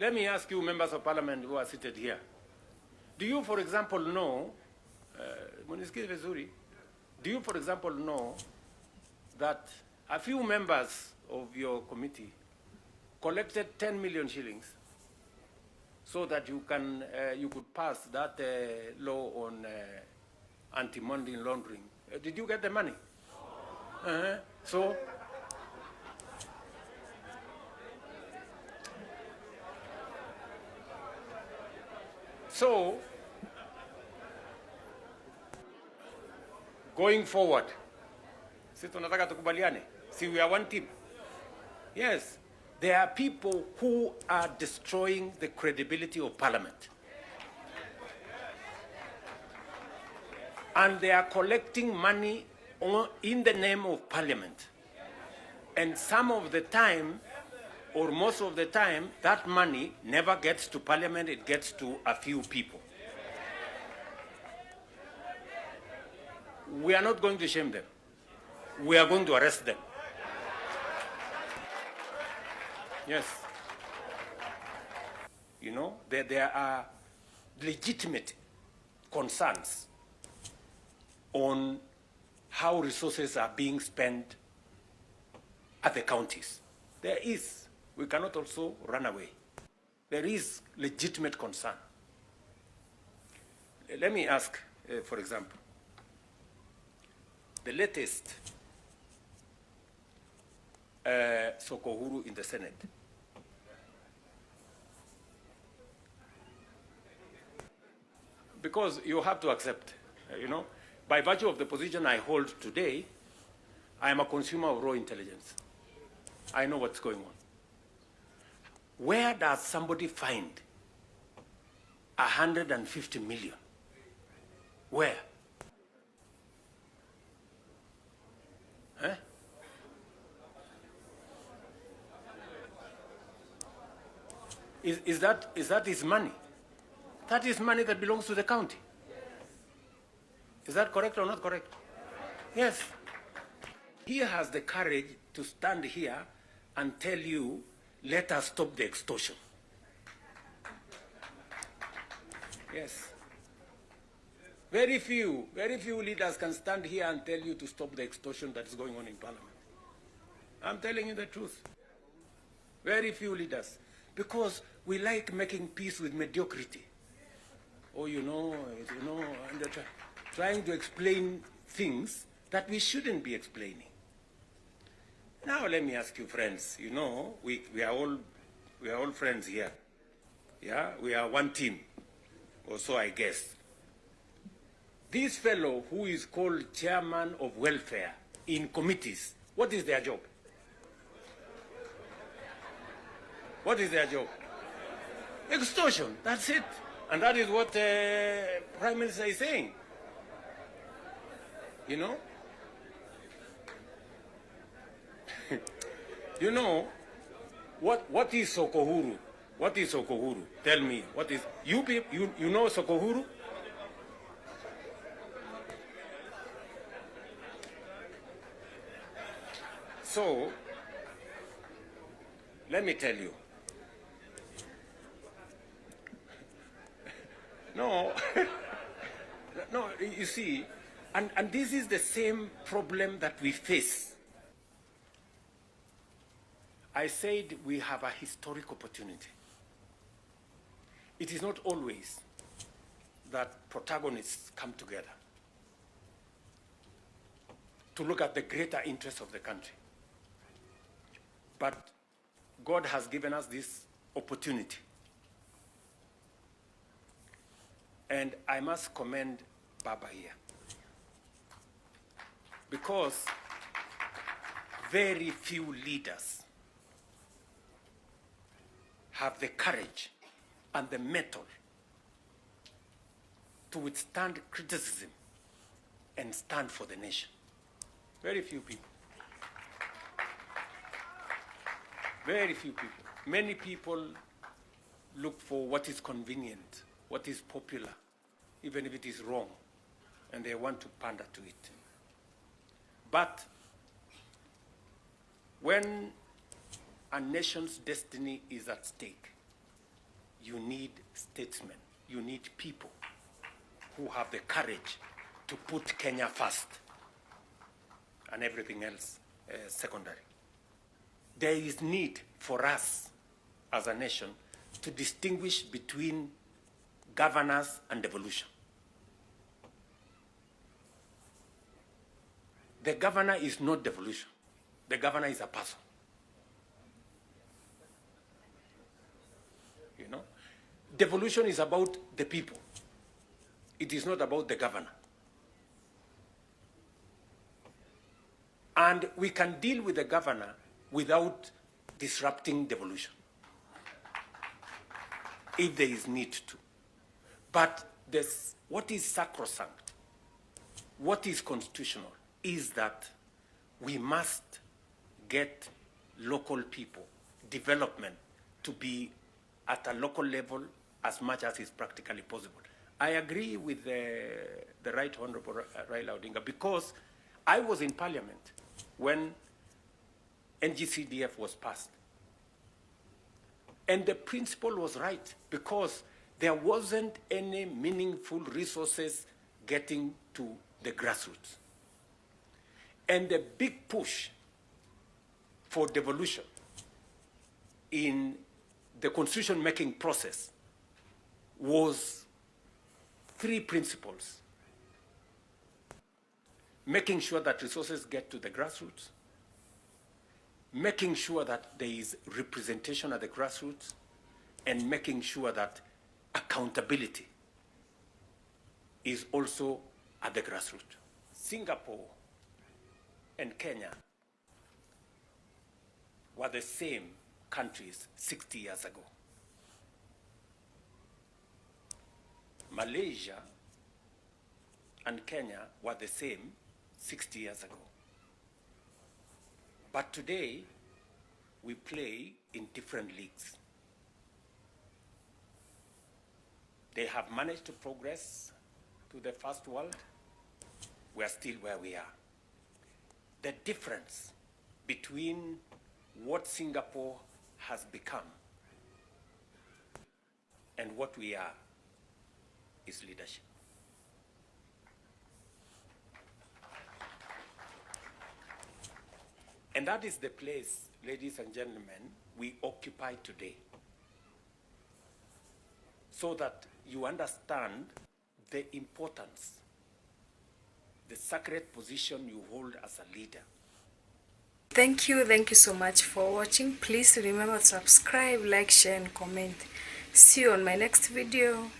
Let me ask you, members of parliament who are seated here. Do you, for example, know, do you, for example, know that a few members of your committee collected 10 million shillings so that you could pass that law on anti-money laundering? Did you get the money? So, going forward, si tunataka tukubaliane, see, we are one team. Yes, there are people who are destroying the credibility of parliament. And they are collecting money in the name of parliament. And some of the time, or most of the time, that money never gets to parliament, it gets to a few people. We are not going to shame them. We are going to arrest them. Yes. You know, there are legitimate concerns on how resources are being spent at the counties. There is. We cannot also run away. There is legitimate concern. Let me ask, for example, the latest Sokohuru in the Senate. Because you have to accept, you know, by virtue of the position I hold today, I am a consumer of raw intelligence. I know what's going on. Where does somebody find 150 million? Where? Is that his money? That is money that belongs to the county. Is that correct or not correct? Yes. He has the courage to stand here and tell you, let us stop the extortion. Yes. Very few leaders can stand here and tell you to stop the extortion that is going on in parliament. I'm telling you the truth. Very few leaders. Because we like making peace with mediocrity. Or and trying to explain things that we shouldn't be explaining. Now let me ask you, friends, you know, we are all friends here. Yeah, we are one team, or so I guess. This fellow who is called chairman of welfare in committees, what is their job? What is their job? Extortion, that's it. And that is what Prime Minister is saying. You know? You know, what is Sokohuru? What is Sokohuru? Tell me, what is, you know Sokohuru? So, let me tell you. No, no, you see, and this is the same problem that we face. I said we have a historic opportunity. It is not always that protagonists come together to look at the greater interests of the country. But God has given us this opportunity. And I must commend Baba here. Because very few leaders have the courage and the mettle to withstand criticism and stand for the nation. Very few people. Very few people. Many people look for what is convenient, what is popular, even if it is wrong, and they want to pander to it. But when a nation's destiny is at stake, you need statesmen, you need people who have the courage to put Kenya first and everything else secondary. There is need for us as a nation to distinguish between governance and devolution. The governor is not devolution. The governor is a person. You know? Devolution is about the people. It is not about the governor. And we can deal with the governor without disrupting devolution, if there is need to. But what is sacrosanct, what is constitutional, is that we must get local people, development, to be at a local level as much as is practically possible. I agree with the Right Honorable Raila Odinga, because I was in Parliament when NGCDF was passed. And the principle was right, because there wasn't any meaningful resources getting to the grassroots. And the big push for devolution in the constitution-making process was 3 principles: making sure that resources get to the grassroots, making sure that there is representation at the grassroots, and making sure that accountability is also at the grassroots. Singapore and Kenya were the same countries 60 years ago. Malaysia and Kenya were the same 60 years ago. But today, we play in different leagues. They have managed to progress to the first world. We are still where we are. The difference between what Singapore has become and what we are is leadership. And that is the place, ladies and gentlemen, we occupy today, so that you understand the importance, the sacred position you hold as a leader. Thank you so much for watching. Please remember to subscribe, like, share and comment. See you on my next video.